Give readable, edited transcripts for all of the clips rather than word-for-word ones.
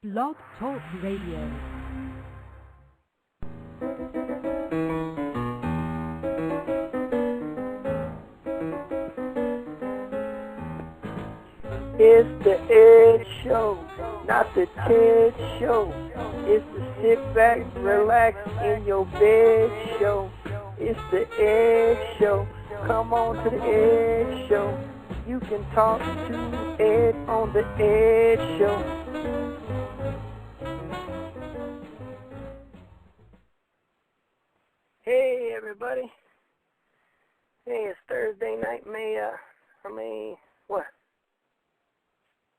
Blog Talk Radio. It's the Ed Show, not the Ted Show. It's the sit back, relax in your bed show. It's the Ed Show. Come on to the Ed Show. You can talk to Ed on the Ed Show. Hey everybody. Hey, it's Thursday night, what?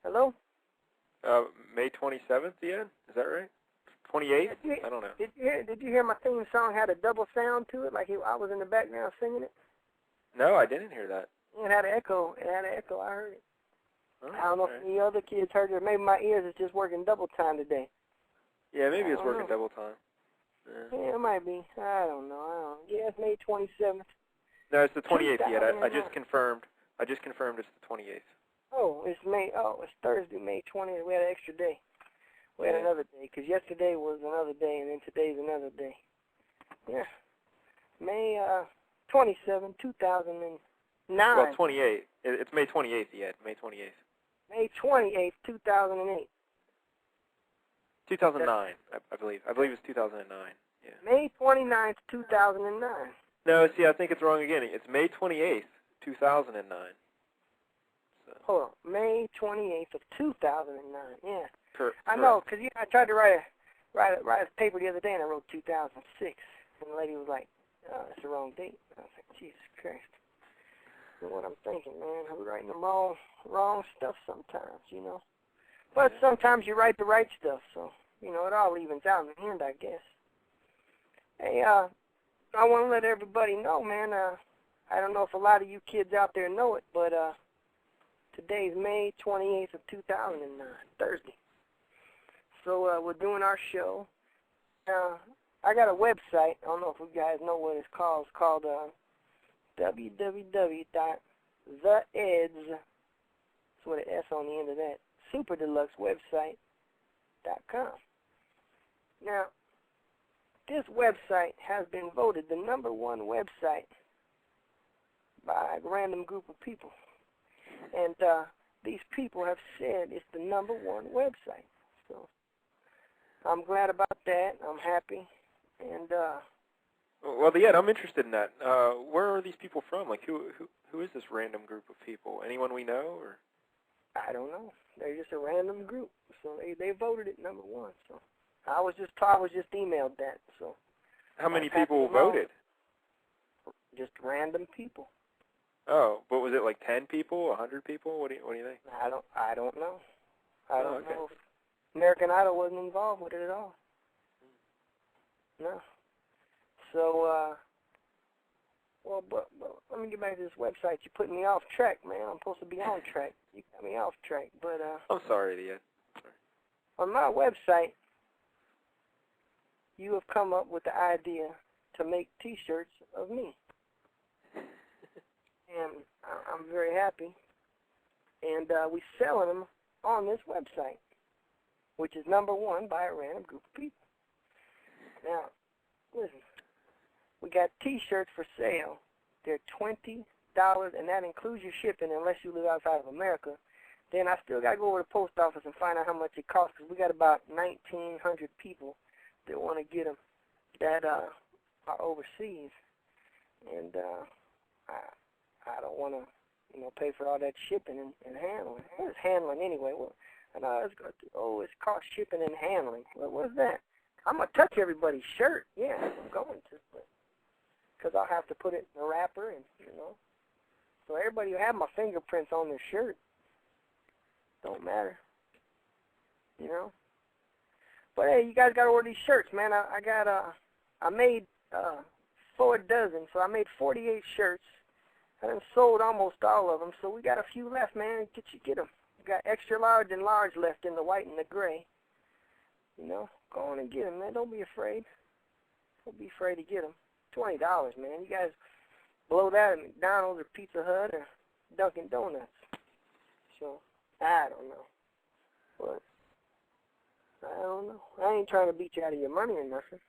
Hello? May 27th, yeah? Is that right? 28th? I don't know. Did you hear my theme song had a double sound to it, like I was in the background singing it? No, I didn't hear that. It had an echo. I heard it. Oh, I don't know if the other kids heard it. Maybe my ears is just working double time today. Yeah, maybe it's working double time. Yeah, it might be. I don't know. Yeah, it's May 27th. No, it's the 28th yet. I just confirmed. I just confirmed it's the 28th. Oh, it's Thursday, May 20th. We had an extra day. We had another day, because yesterday was another day, and then today's another day. Yeah. May 27, 2009. Well, 28. It's May 28th yet. May 28th. May 28th, 2008. 2009, I believe. I believe it's 2009. Yeah. May 29th, 2009. No, see, I think it's wrong again. It's May 28th, 2009. So. Hold on. May 28th of 2009. Yeah. I Correct. know, because I tried to write a paper the other day, and I wrote 2006. And the lady was like, oh, that's the wrong date. I was like, Jesus Christ. You know what I'm thinking, man? I'm writing the wrong stuff sometimes, you know. But sometimes you write the right stuff, so, you know, it all evens out in the end, I guess. Hey, I want to let everybody know, man, I don't know if a lot of you kids out there know it, but today's May 28th of 2009, Thursday. So we're doing our show. I got a website. I don't know if you guys know what it's called. It's called www.theeds, that's with an S on the end of that, superdeluxewebsite.com. Now, this website has been voted the #1 website by a random group of people. And these people have said it's the #1 website. So I'm glad about that. I'm happy. And well, yeah, I'm interested in that. Where are these people from? Like, who is this random group of people? Anyone we know, or? I don't know. They're just a random group. So they voted it #1. So I was just emailed that. So how many people voted? Just random people. Oh, but was it like 10 people, 100 people? What do you think? I don't know. I don't okay. know. American Idol wasn't involved with it at all. No. So, but let me get back to this website. You're putting me off track, man. I'm supposed to be on track. You got me off track. But I'm sorry, Ian. On my website, you have come up with the idea to make T-shirts of me. And I'm very happy. And we're selling them on this website, which is #1 by a random group of people. Now, listen, we got T-shirts for sale. They're $20, and that includes your shipping unless you live outside of America. Then I still got to go over to the post office and find out how much it costs, because we got about 1,900 people that want to get them that are overseas. And I don't want to, pay for all that shipping and handling. It's handling anyway. Well, it's cost shipping and handling. Well, what's that? I'm going to touch everybody's shirt. Yeah, I'm going to. Because I'll have to put it in a wrapper and, So everybody will have my fingerprints on their shirt. Don't matter. But, hey, you guys got to order these shirts, man. I made 4 dozen, so I made 48 shirts. I done sold almost all of them, so we got a few left, man. Get them. We got extra large and large left in the white and the gray. Go on and get them, man. Don't be afraid. Don't be afraid to get them. $20, man. You guys blow that at McDonald's or Pizza Hut or Dunkin' Donuts. So, I don't know. But I ain't trying to beat you out of your money or nothing.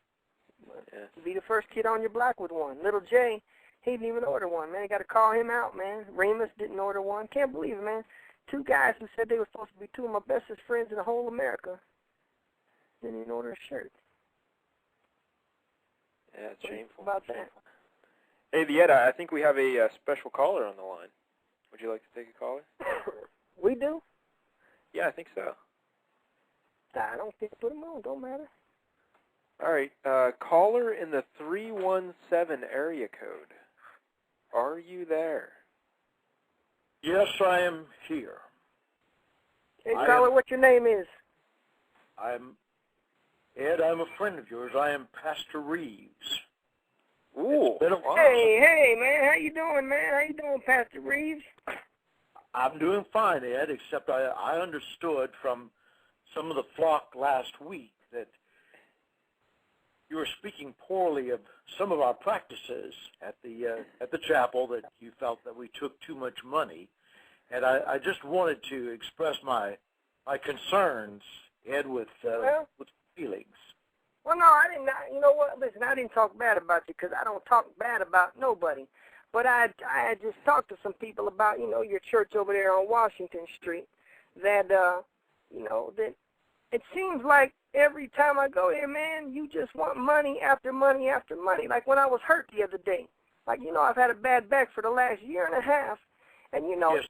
Yeah. Be the first kid on your block with one. Little Jay, he didn't even order one, man. Got to call him out, man. Remus didn't order one. Can't believe it, man. Two guys who said they were supposed to be two of my bestest friends in the whole America didn't even order a shirt. Yeah, it's shameful. About that. Hey, Vieta, I think we have a special caller on the line. Would you like to take a caller? We do? Yeah, I think so. I don't think put them on. Don't matter. All right. Caller in the 317 area code. Are you there? Yes, I am here. Hey, caller, what your name is? I'm Ed. I'm a friend of yours. I am Pastor Reeves. Ooh. Wow. Hey, man. How you doing, man? How you doing, Pastor Reeves? I'm doing fine, Ed, except I understood from some of the flock last week that you were speaking poorly of some of our practices at the chapel, that you felt that we took too much money. And I just wanted to express my concerns, Ed, with feelings. Well, no, I didn't. You know what? Listen, I didn't talk bad about you because I don't talk bad about nobody. But I just talked to some people about, your church over there on Washington Street that, that it seems like every time I go there, man, you just want money after money after money. Like when I was hurt the other day. Like, I've had a bad back for the last year and a half. And, Yes.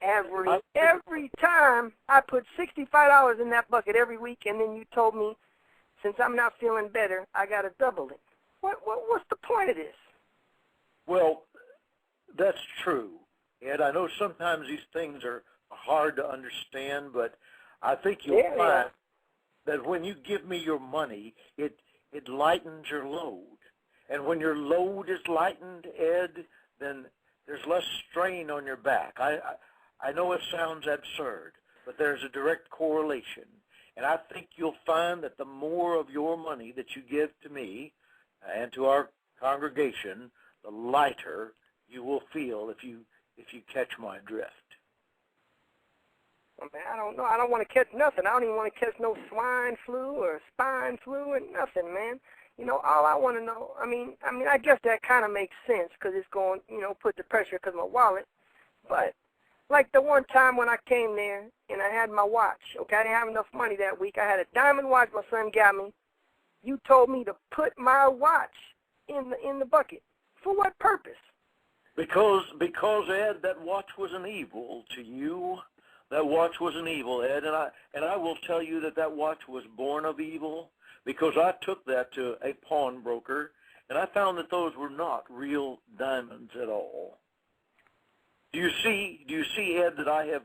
every time I put $65 in that bucket every week, and then you told me, since I'm not feeling better, I got to double it. What's the point of this? Well, that's true, Ed. I know sometimes these things are hard to understand, but I think you'll find that when you give me your money, it lightens your load. And when your load is lightened, Ed, then there's less strain on your back. I know it sounds absurd, but there's a direct correlation. And I think you'll find that the more of your money that you give to me and to our congregation, the lighter you will feel if you catch my drift. Well, man, I don't know. I don't want to catch nothing. I don't even want to catch no swine flu or spine flu or nothing, man. All I want to know, I mean, I guess that kind of makes sense because it's going, put the pressure because of my wallet. But like the one time when I came there and I had my watch, okay, I didn't have enough money that week. I had a diamond watch my son got me. You told me to put my watch in the bucket. For what purpose? Because Ed, that watch was an evil to you. That watch was an evil, Ed, and I will tell you that watch was born of evil, because I took that to a pawnbroker and I found that those were not real diamonds at all. Do you see, Ed, that I have,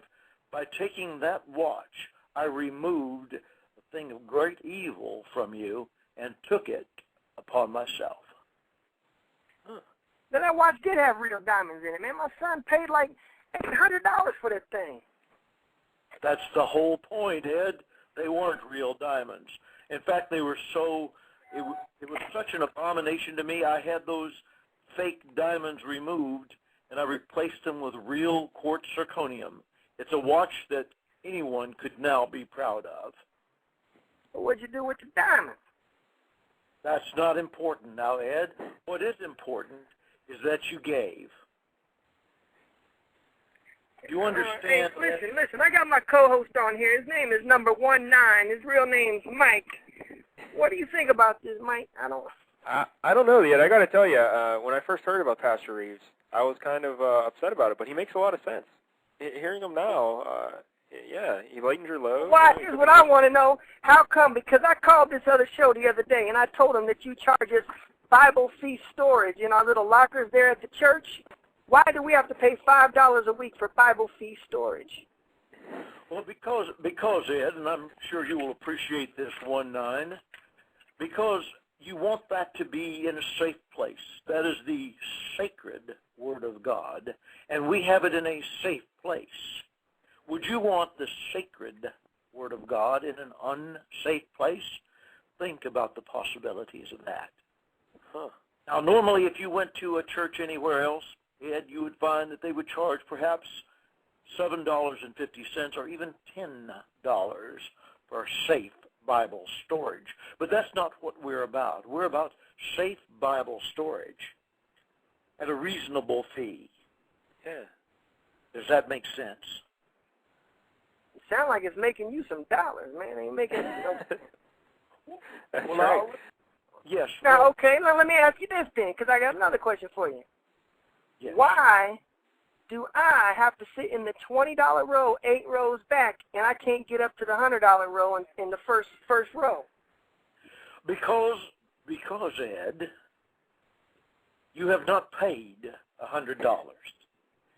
by taking that watch, I removed a thing of great evil from you and took it upon myself. Now, that watch did have real diamonds in it, man. My son paid like $800 for that thing. That's the whole point, Ed. They weren't real diamonds. In fact, they were it was such an abomination to me. I had those fake diamonds removed, and I replaced them with real quartz zirconium. It's a watch that anyone could now be proud of. Well, what'd you do with the diamonds? That's not important now, Ed. What is important is that you gave. You understand? Hey, listen, I got my co-host on here. His name is number 19. His real name's Mike. What do you think about this, Mike? I don't know yet. I got to tell you, when I first heard about Pastor Reeves, I was kind of upset about it, but he makes a lot of sense. Hearing him now, he lightens your load. Well, here's what I want to know. How come? Because I called this other show the other day, and I told him that you charge us Bible fee storage in our little lockers there at the church. Why do we have to pay $5 a week for Bible fee storage? Well, because Ed, and I'm sure you will appreciate this 19, because you want that to be in a safe place. That is the sacred Word of God, and we have it in a safe place. Would you want the sacred Word of God in an unsafe place? Think about the possibilities of that. Now, normally, if you went to a church anywhere else, Ed, you would find that they would charge perhaps $7.50 or even $10 for safe Bible storage. But that's not what we're about. We're about safe Bible storage at a reasonable fee. Yeah. Does that make sense? It sounds like it's making you some dollars, man. Ain't making That's Well, right. yes. Now, well, okay, now let me ask you this then, because I got another question for you. yes. Why do I have to sit in the $20 row 8 rows back, and I can't get up to the $100 row in the first row? Because, Ed, you have not paid $100.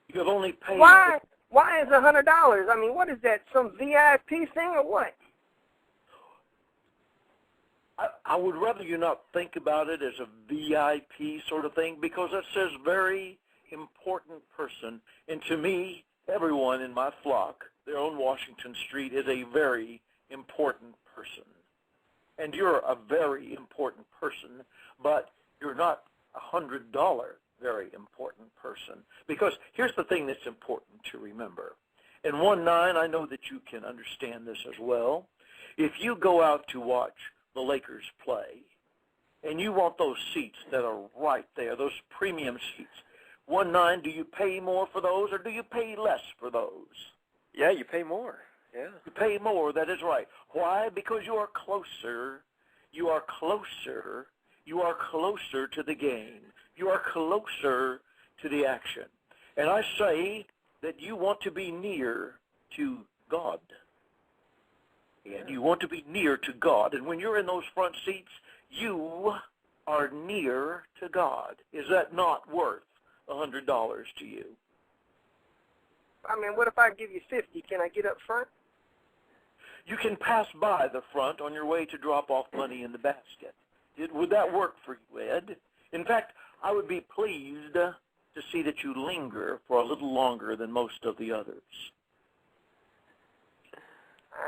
You have only paid... Why is $100? I mean, what is that, some VIP thing or what? I would rather you not think about it as a VIP sort of thing, because it says very important person. And to me, everyone in my flock, there on Washington Street, is a very important person. And you're a very important person, but you're not a $100 very important person. Because here's the thing that's important to remember. In 1-9, I know that you can understand this as well. If you go out to watch the Lakers play, and you want those seats that are right there, those premium seats, 1-9, do you pay more for those, or do you pay less for those? Yeah, you pay more. Yeah. You pay more, that is right. Why? Because you are closer. You are closer. You are closer to the game. You are closer to the action. And I say that you want to be near to God. And you want to be near to God. And when you're in those front seats, you are near to God. Is that not worth $100 to you? I mean, what if I give you 50? Can I get up front? You can pass by the front on your way to drop off money in the basket. Would that work for you, Ed? In fact, I would be pleased to see that you linger for a little longer than most of the others.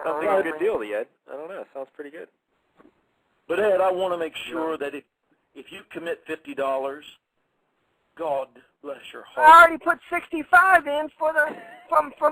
Sounds like a good deal, Ed. I don't know. Sounds pretty good. But, Ed, I want to make sure that if you commit $50, God bless your heart. I already put 65 in from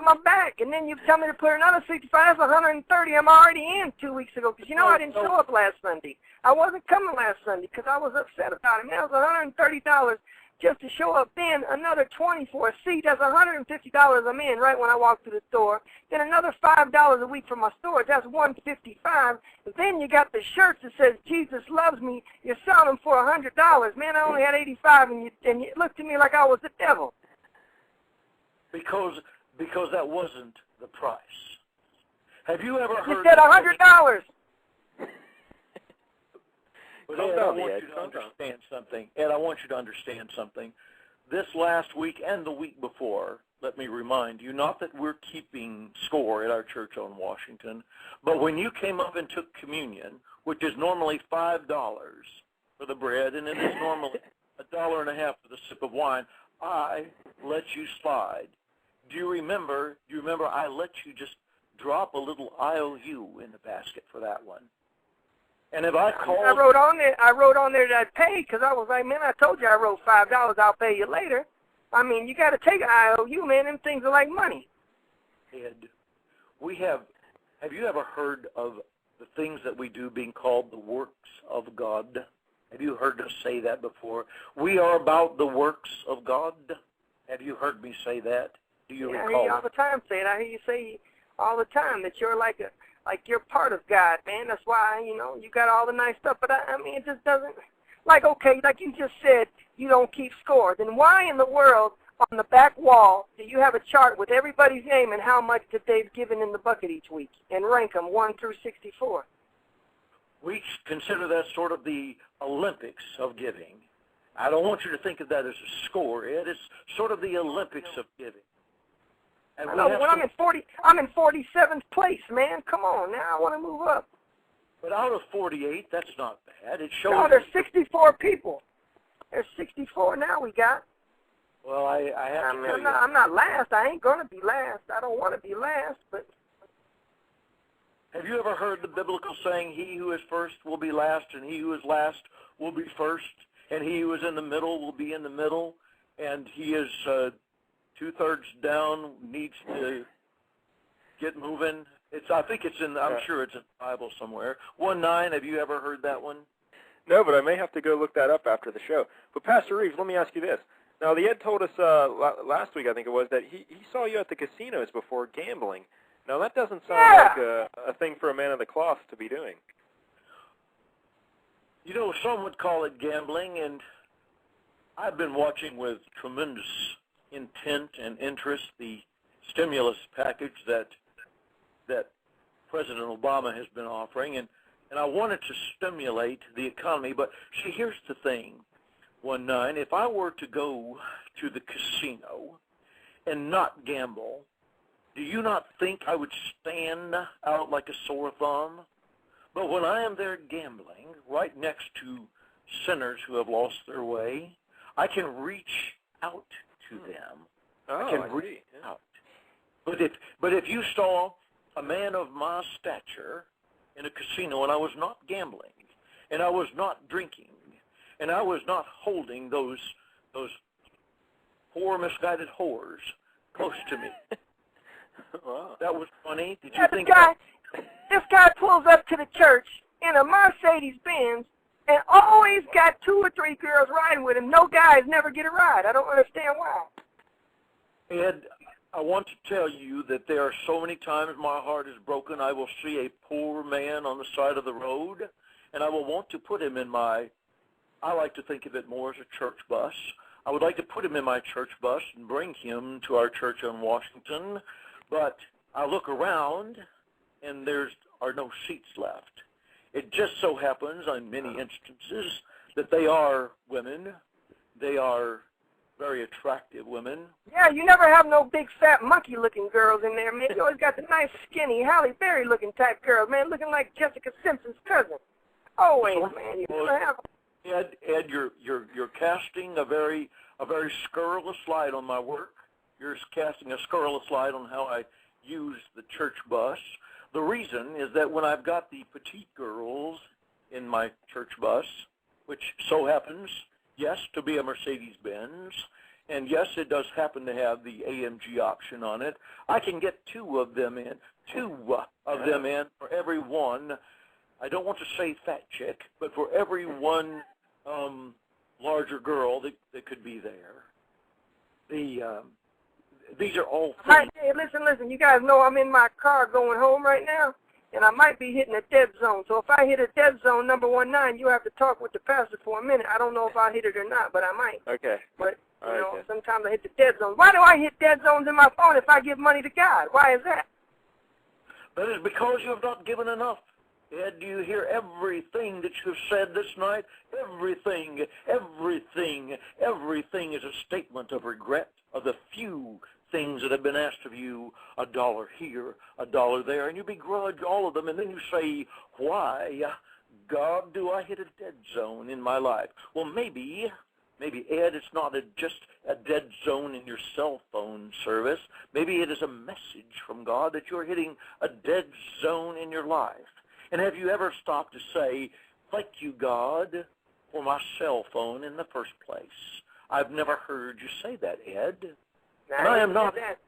my back, and then you tell me to put another 65. That's 130. I'm already in 2 weeks ago, because I didn't show up last Sunday. I wasn't coming last Sunday because I was upset about it. Man, it was $130 just to show up. Then another 20 for a seat. That's $150 I'm in right when I walk through the store. Then another $5 a week for my storage. That's $155. And then you got the shirts that says Jesus loves me. You're selling them for $100. Man, I only had 85, and you looked at me like I was the devil. Because that wasn't the price. Have you ever heard? You said $100. But Ed, I want you to understand something. Ed, I want you to understand something. This last week and the week before, let me remind you, not that we're keeping score at our church on Washington, but when you came up and took communion, which is normally $5 for the bread, and it is normally $1.50 for the sip of wine, I let you slide. Do you remember I let you just drop a little IOU in the basket for that one? And if I called... I wrote on there that I'd pay, because I was like, man, I told you I wrote $5. I'll pay you later. I mean, you got to take an IOU, man. Them things are like money. Ed, have you ever heard of the things that we do being called the works of God? Have you heard us say that before? We are about the works of God. Have you heard me say that? Do you recall? I hear you all the time say it. I hear you say all the time that you're like you're part of God, man. That's why, you got all the nice stuff. But, I mean, it just doesn't, okay, like you just said, you don't keep score. Then why in the world, on the back wall, do you have a chart with everybody's name and how much that they've given in the bucket each week and rank them 1 through 64? We consider that sort of the Olympics of giving. I don't want you to think of that as a score, Ed. It's sort of the Olympics of giving. And I know, when I'm in 47th place, man. Come on, now I want to move up. But out of 48, that's not bad. It shows. No, there's 64 people. There's 64 now we got. Well, I have to tell you. I'm not last. I ain't going to be last. I don't want to be last, but. Have you ever heard the biblical saying, he who is first will be last, and he who is last will be first, and he who is in the middle will be in the middle, and he is 2/3 down, needs to get moving? I think it's in. I'm sure it's in the Bible somewhere. 1:9. Have you ever heard that one? No, but I may have to go look that up after the show. But Pastor Reeves, let me ask you this. Now, the Ed told us last week, I think it was, that he saw you at the casinos before gambling. Now, that doesn't sound like a thing for a man of the cloth to be doing. You know, some would call it gambling, and I've been watching with tremendous intent and interest the stimulus package that President Obama has been offering, and I wanted to stimulate the economy. But see, here's the thing, 1:9, if I were to go to the casino and not gamble, do you not think I would stand out like a sore thumb? But when I am there gambling, right next to sinners who have lost their way, I can reach out to them. I can reach out. But if you saw a man of my stature in a casino, and I was not gambling, and I was not drinking, and I was not holding those poor misguided whores close to me. Wow. That was funny. Did you think this guy pulls up to the church in a Mercedes-Benz and always got 2 or 3 girls riding with him. No guys never get a ride. I don't understand why. Ed, I want to tell you that there are so many times my heart is broken. I will see a poor man on the side of the road, and I will want to put him in I like to think of it more as a church bus. I would like to put him in my church bus and bring him to our church on Washington, but I look around, and there are no seats left. It just so happens on many instances that they are women. They are very attractive women. Yeah, you never have no big, fat, monkey-looking girls in there, man. You always got the nice, skinny, Halle Berry-looking type girls, man, looking like Jessica Simpson's cousin. Always, man. You never have. Ed, you're casting a very scurrilous light on my work. You're casting a scurrilous light on how I use the church bus. The reason is that when I've got the petite girls in my church bus, which so happens, yes, to be a Mercedes-Benz, and yes, it does happen to have the AMG option on it, I can get 2 of them in for every one. I don't want to say fat chick, but for every one larger girl that could be there. These are all things. Hey, listen. You guys know I'm in my car going home right now, and I might be hitting a dead zone. So if I hit a dead zone, number 1-9, you have to talk with the pastor for a minute. I don't know if I hit it or not, but I might. Okay. But, you know, sometimes I hit the dead zone. Why do I hit dead zones in my phone if I give money to God? Why is that? That is because you have not given enough. Ed, do you hear everything that you've said this night? Everything is a statement of regret of the few things that have been asked of you, $1 here, $1 there, and you begrudge all of them, and then you say, why, God, do I hit a dead zone in my life? Well, maybe, Ed, it's not just a dead zone in your cell phone service. Maybe it is a message from God that you're hitting a dead zone in your life. And have you ever stopped to say, thank you, God, for my cell phone in the first place? I've never heard you say that, Ed. And I am not. That.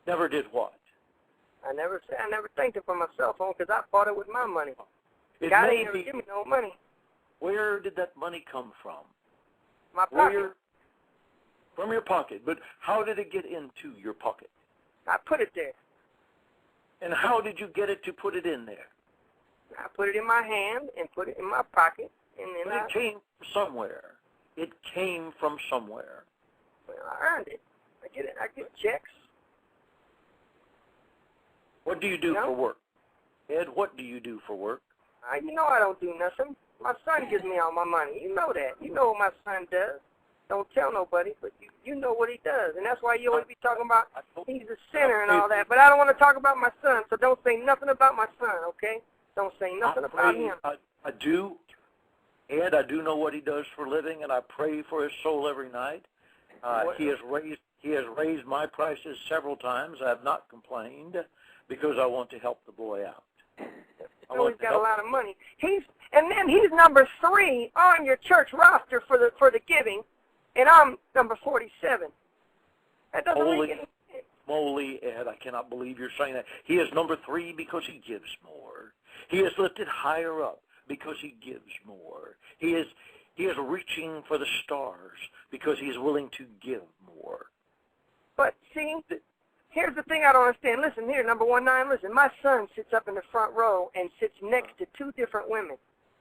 Never did what? I never thanked him for my cell phone because I bought it with my money. God ain't never give me no money. Where did that money come from? My pocket. From your pocket. But how did it get into your pocket? I put it there. And how did you get it to put it in there? I put it in my hand and put it in my pocket. And then it came from somewhere. It came from somewhere. Well, I earned it. I get checks. What do you do for work? Ed, what do you do for work? You know I don't do nothing. My son gives me all my money. You know that. You know what my son does. Don't tell nobody, but you know what he does. And that's why you always be talking about he's a sinner and all that. But I don't want to talk about my son, so don't say nothing about my son, okay? Don't say nothing about him. I do. Ed, I do know what he does for a living, and I pray for his soul every night. He has raised my prices several times. I have not complained because I want to help the boy out. He's got a lot of money. He's number 3 on your church roster for the giving, and I'm number 47. That doesn't make any sense. moly, Ed, I cannot believe you're saying that. He is number 3 because he gives more. He is lifted higher up because he gives more. He is reaching for the stars because he is willing to give more. But see, here's the thing I don't understand. Listen here, number 19, listen. My son sits up in the front row and sits next to 2 different women.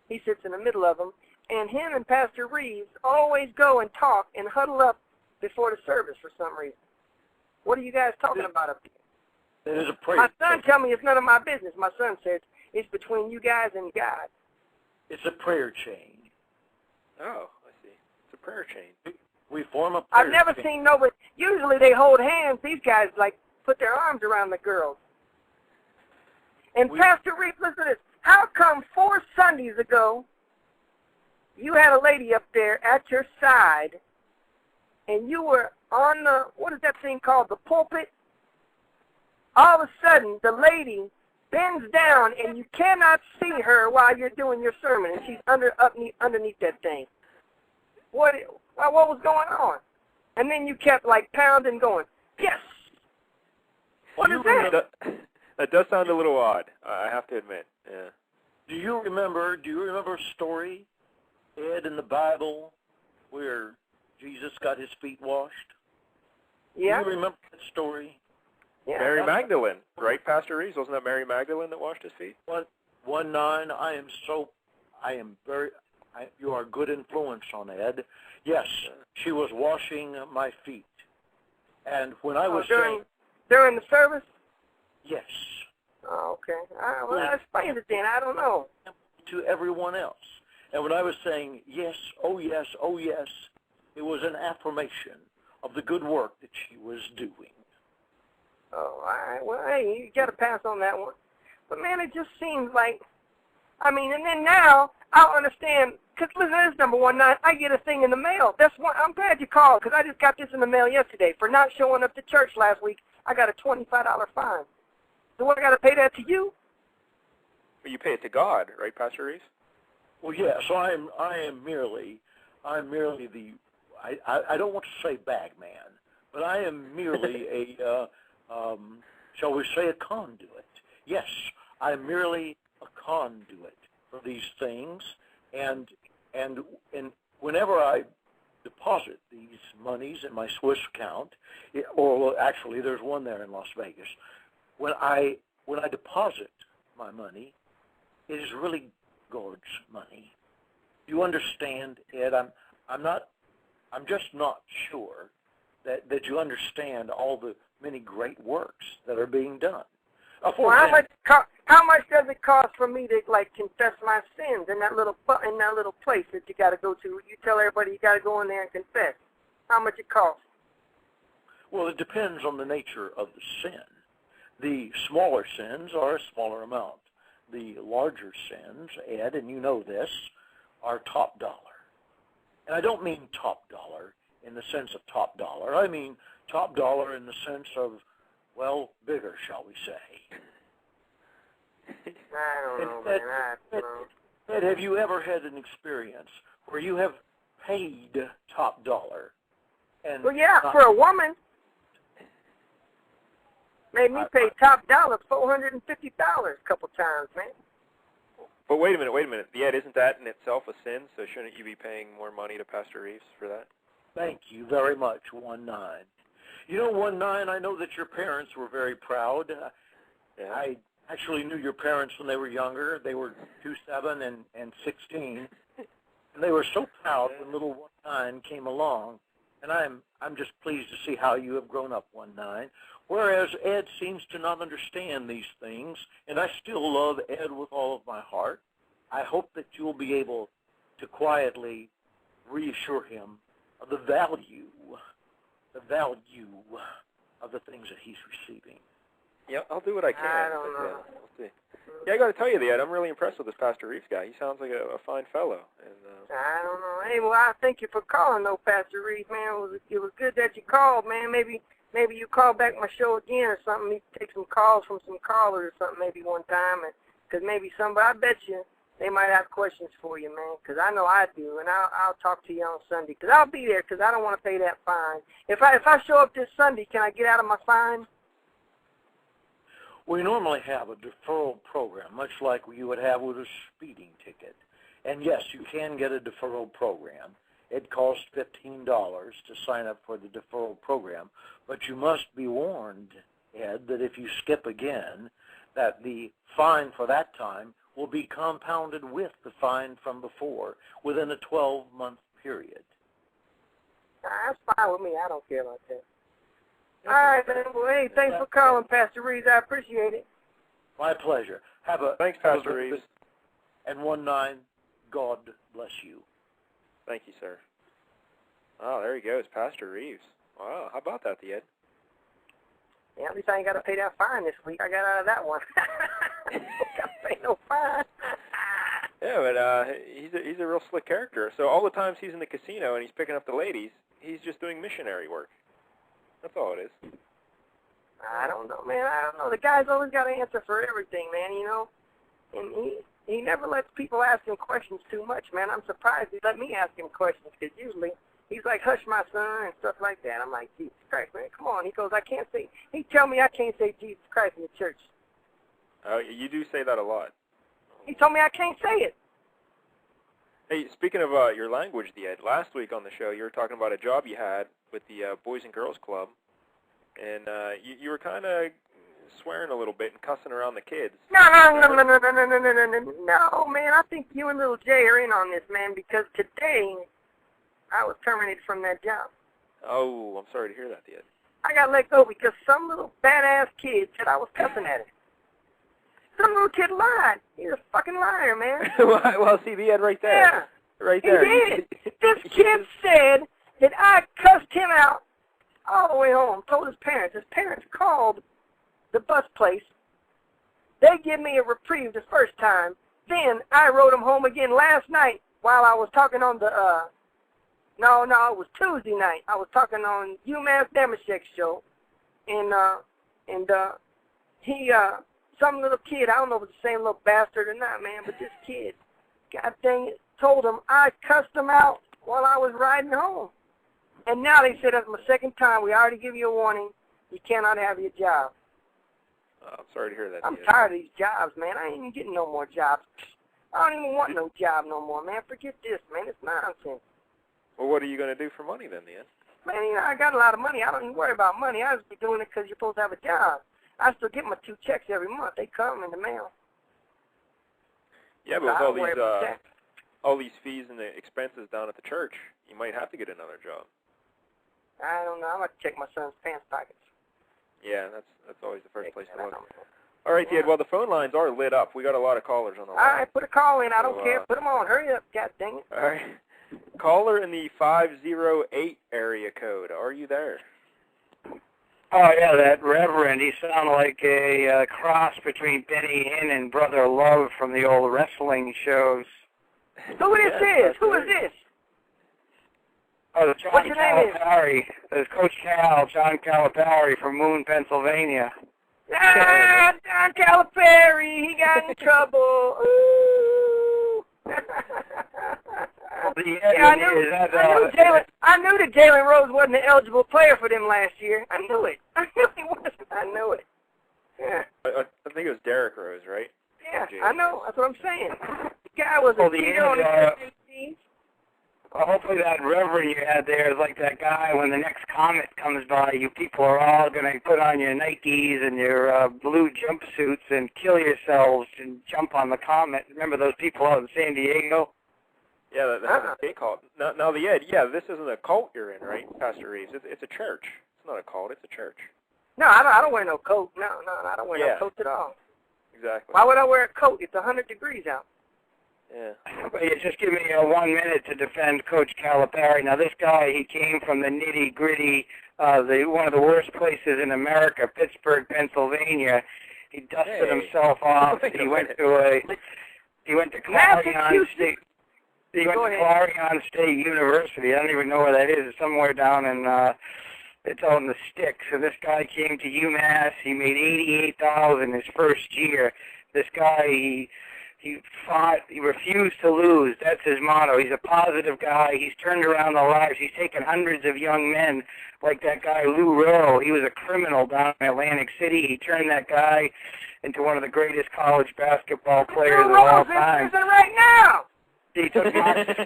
He sits in the middle of them, and him and Pastor Reeves always go and talk and huddle up before the service for some reason. What are you guys talking about up here? It is a prayer. My son tell me it's none of my business. My son says it's between you guys and God. It's a prayer chain. Oh, I see. It's a prayer chain. We form a prayer I've never chain. seen nobody. Usually they hold hands. These guys, like, put their arms around the girls. And Pastor Reeves, listen to this. How come 4 Sundays ago you had a lady up there at your side and you were on the, what is that thing called, the pulpit? All of a sudden, the lady bends down and you cannot see her while you're doing your sermon, and she's underneath that thing. What was going on? And then you kept, like, pounding, going, yes! What is that? That does sound a little odd, I have to admit. Yeah. Do you remember a story, Ed, in the Bible where Jesus got his feet washed? Yeah. Do you remember that story? Yeah. Mary Magdalene, right, Pastor Reeves? Wasn't that Mary Magdalene that washed his feet? 1-9, you are a good influence on Ed. Yes, she was washing my feet. And when I was during the service? yes. Oh, okay. Well, explain it then. I don't know. To everyone else. And when I was saying yes, oh yes, oh yes, it was an affirmation of the good work that she was doing. Oh, all right. Well, hey, you got to pass on that one. But, man, it just seems like, I mean, and then now I'll understand, because listen to this, number 19, I get a thing in the mail. I'm glad you called, because I just got this in the mail yesterday. For not showing up to church last week, I got a $25 fine. So what, I got to pay that to you? But you pay it to God, right, Pastor Reeves? Well, yes, I am merely the, I don't want to say bag man, but I am merely a, shall we say, a conduit. Yes, I'm merely a conduit for these things, and whenever I deposit these monies in my Swiss account, actually there's one there in Las Vegas, when I deposit my money, it is really God's money. You understand, Ed? I'm just not sure that you understand all the many great works that are being done. Well, how much does it cost for me to, like, confess my sins in that little place that you got to go to? You tell everybody you got to go in there and confess. How much it costs? Well, it depends on the nature of the sin. The smaller sins are a smaller amount. The larger sins, Ed, and you know this, are top dollar. And I don't mean top dollar in the sense of top dollar. I mean top dollar in the sense of, well, bigger, shall we say. I don't know, man. I don't know. Ed, have you ever had an experience where you have paid top dollar? Well, yeah, for a woman. Made me pay top dollar $450 a couple times, man. But wait a minute. Yet, isn't that in itself a sin? So shouldn't you be paying more money to Pastor Reeves for that? Thank you very much, 19. You know, 19, I know that your parents were very proud. Yeah. I actually knew your parents when they were younger. They were 7 and 16. And they were so proud when little 19 came along. And I'm just pleased to see how you have grown up, 19. Whereas Ed seems to not understand these things, and I still love Ed with all of my heart. I hope that you'll be able to quietly reassure him of the value of the things that he's receiving. Yeah, I'll do what I can. I don't know. We'll see. Yeah, I got to tell you, Ed, I'm really impressed with this Pastor Reeves guy. He sounds like a fine fellow. And I don't know. Hey, well, I thank you for calling, though, Pastor Reeves, man. It was good that you called, man. Maybe you call back my show again or something. You take some calls from some callers or something maybe one time. Because maybe somebody, I bet you, they might have questions for you, man. Because I know I do, and I'll talk to you on Sunday. Because I'll be there because I don't want to pay that fine. If I show up this Sunday, can I get out of my fine? We normally have a deferral program, much like you would have with a speeding ticket. And yes, you can get a deferral program. It costs $15 to sign up for the deferral program, but you must be warned, Ed, that if you skip again, that the fine for that time will be compounded with the fine from before within a 12-month period. That's fine with me. I don't care about that. All right, then. Well, hey, thanks for calling, Pastor Reeves. I appreciate it. My pleasure. Thanks, Pastor Reeves. And 1-9, God bless you. Thank you, sir. Oh, there he goes, Pastor Reeves. Wow, how about that, Ed? Yeah, at least I ain't got to pay that fine this week. I got out of that one. Got to pay no fine. Yeah, but he's a real slick character. So all the times he's in the casino and he's picking up the ladies, he's just doing missionary work. That's all it is. I don't know, man. I don't know. The guy's always got an answer for everything, man, you know. And he never lets people ask him questions too much, man. I'm surprised he let me ask him questions, because usually he's like, hush, my son, and stuff like that. I'm like, Jesus Christ, man, come on. He goes, I can't say, he tell me I can't say Jesus Christ in the church. Oh, you do say that a lot. He told me I can't say it. Hey, speaking of your language, Ed, last week on the show you were talking about a job you had with the Boys and Girls Club, and you were kind of swearing a little bit and cussing around the kids. No, man, I think you and little Jay are in on this, man, because today I was terminated from that job. Oh, I'm sorry to hear that, Ed. I got let go because some little badass kid said I was cussing at him. Some little kid lied. He's a fucking liar, man. Well, see the Ed right there. Yeah. Right there. He did. This kid said that I cussed him out all the way home, told his parents. His parents called the bus place. They give me a reprieve the first time. Then I rode him home again last night while I was talking on the, no, it was Tuesday night. I was talking on UMass Damashek's show. And he, some little kid, I don't know if it's the same little bastard or not, man, but this kid, God dang it, told him I cussed him out while I was riding home. And now they said that's my second time. We already give you a warning. You cannot have your job. I'm sorry to hear that. I'm tired of these jobs, man. I ain't even getting no more jobs. I don't even want no job no more, man. Forget this, man. It's nonsense. Well, what are you going to do for money then, Ed? Man, you know, I got a lot of money. I don't even worry about money. I just be doing it because you're supposed to have a job. I still get my 2 checks every month. They come in the mail. Yeah, but with all these fees and the expenses down at the church, you might have to get another job. I don't know. I'm going to check my son's pants pockets. Yeah, that's always the first place to look. All right, Ed, well, the phone lines are lit up. We got a lot of callers on the line. All right, put a call in. I don't care. Put them on. Hurry up. God dang it. All right. Caller in the 508 area code. Are you there? Oh, yeah, that Reverend. He sounded like a cross between Benny Hinn and Brother Love from the old wrestling shows. Who this is? Who is this? Oh, John What's your name? Calipari. There's Coach Cal, John Calipari from Moon, Pennsylvania. Ah, John Calipari. He got in trouble. Ooh. Yeah, I knew that Jalen Rose wasn't an eligible player for them last year. I knew it. I knew he wasn't. I knew it. Yeah. I think it was Derrick Rose, right? Yeah, I know. That's what I'm saying. The guy was a cheater on his team. Well, hopefully that Reverend you had there is like that guy when the next comet comes by, you people are all going to put on your Nikes and your blue jumpsuits and kill yourselves and jump on the comet. Remember those people out in San Diego? Yeah, that's a cult. Now, the Ed, yeah, this isn't a cult you're in, right, Pastor Reeves? It's a church. It's not a cult. It's a church. No, I don't wear no coat. No, I don't wear no coat at all. Exactly. Why would I wear a coat? It's 100 degrees out. Yeah. You just give me 1 minute to defend Coach Calipari. Now, this guy, he came from the nitty-gritty, one of the worst places in America, Pittsburgh, Pennsylvania. He dusted himself off. He went to Clarion State. He went to Clarion State University. I don't even know where that is. It's somewhere down in, it's out in the sticks. And this guy came to UMass. He made $88,000 his first year. This guy, he He fought. He refused to lose. That's his motto. He's a positive guy. He's turned around the lives. He's taken hundreds of young men, like that guy Lou Rowe. He was a criminal down in Atlantic City. He turned that guy into one of the greatest college basketball players of all time. Lou Rowe's in prison right now. He took Marcus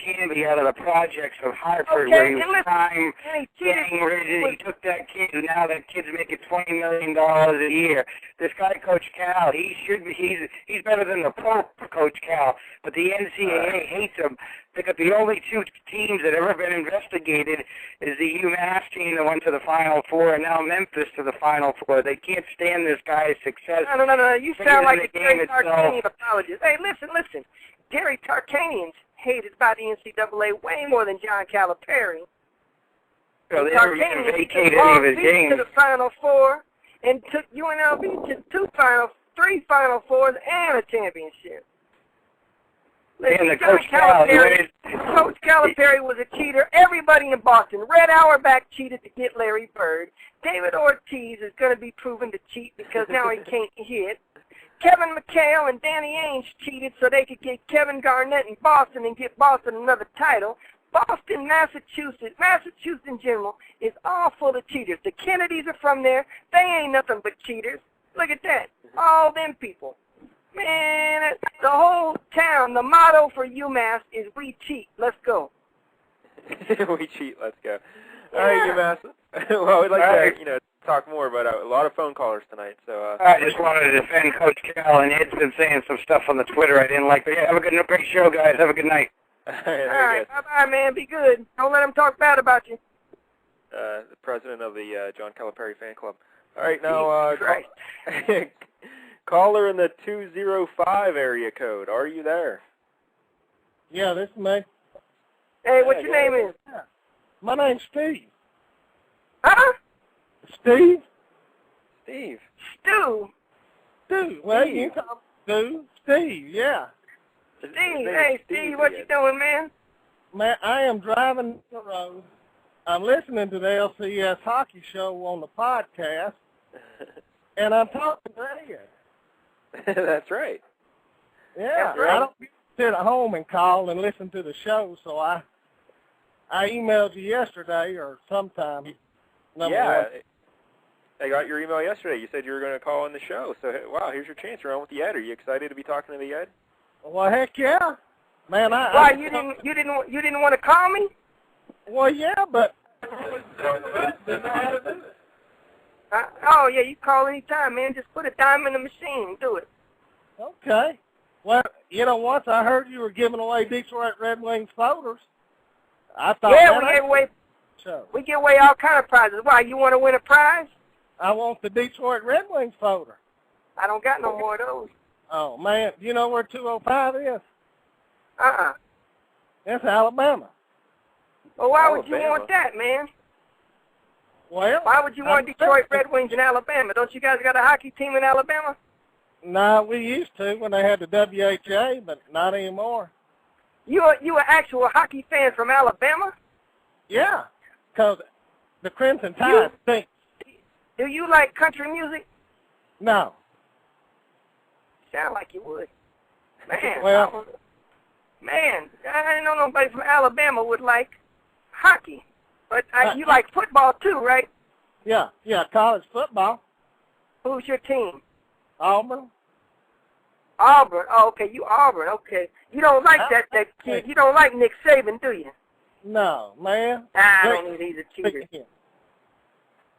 Camby out of the projects of Hartford, where he was crime gang ridden. He took that kid, and now that kid's making $20 million a year. This guy, Coach Cal, he's better than the Pope, Coach Cal. But the NCAA hates him because the only two teams that have ever been investigated is the UMass team that went to the Final Four, and now Memphis to the Final Four. They can't stand this guy's success. No. You sound like a Gary Tarkanian apologist. Hey, listen. Gary Tarkanian's hated by the NCAA way more than John Calipari. So they never even vacated any of his games. To the Final Four and took UNLV to three Final Fours and a championship. And the Coach Calipari was a cheater. Everybody in Boston. Red Auerbach cheated to get Larry Bird. David Ortiz is going to be proven to cheat because now he can't hit. Kevin McHale and Danny Ainge cheated so they could get Kevin Garnett in Boston and get Boston another title. Boston, Massachusetts in general, is all full of cheaters. The Kennedys are from there. They ain't nothing but cheaters. Look at that. All them people. Man, the whole town, the motto for UMass is we cheat. Let's go. We cheat. Let's go. All right, UMass. Well, we'd like to, talk more, but a lot of phone callers tonight. So I just wanted to defend Coach Cal, and Ed's been saying some stuff on the Twitter I didn't like. But yeah, have a great show, guys. Have a good night. All right, bye-bye, man. Be good. Don't let them talk bad about you. The president of the John Calipari fan club. All right, now, caller in the 205 area code. Are you there? Yeah, this is me. Hey, what's your name is? Yeah. My name's Steve. Huh? Steve? Steve. Stu. Stu. Well, you can call Stu. Steve, yeah. Steve, hey, Steve, what you doing, man? Man, I am driving the road. I'm listening to the LCS hockey show on the podcast, and I'm talking to Ed. That's right. Yeah, That's right. I don't sit at home and call and listen to the show, so I emailed you yesterday or sometime. Yeah, I got your email yesterday. You said you were going to call in the show. So, wow, here's your chance. You're on with the Ed. Are you excited to be talking to the Ed? Well, heck yeah, man. Why you didn't want to call me? Well, yeah, but. Oh yeah, you call anytime, man. Just put a dime in the machine. Do it. Okay. Well, once I heard you were giving away Detroit Red Wings folders, I thought. Yeah, we give away all kind of prizes. Why, you want to win a prize? I want the Detroit Red Wings folder. I don't got no more of those. Oh, man. Do you know where 205 is? Uh-uh. It's Alabama. Well, why would you want that, man? Well, why would you want Detroit Red Wings in Alabama? Don't you guys got a hockey team in Alabama? No, we used to when they had the WHA, but not anymore. You an actual hockey fan from Alabama? Yeah, because the Crimson Tide stinks. Do you like country music? No. Sound like you would. Man, well, I didn't know nobody from Alabama would like hockey. But you like football too, right? Yeah, college football. Who's your team? Auburn. Auburn. Oh, okay, you Auburn. Okay. You don't like that kid. You don't like Nick Saban, do you? No, man. I don't need he's a cheater.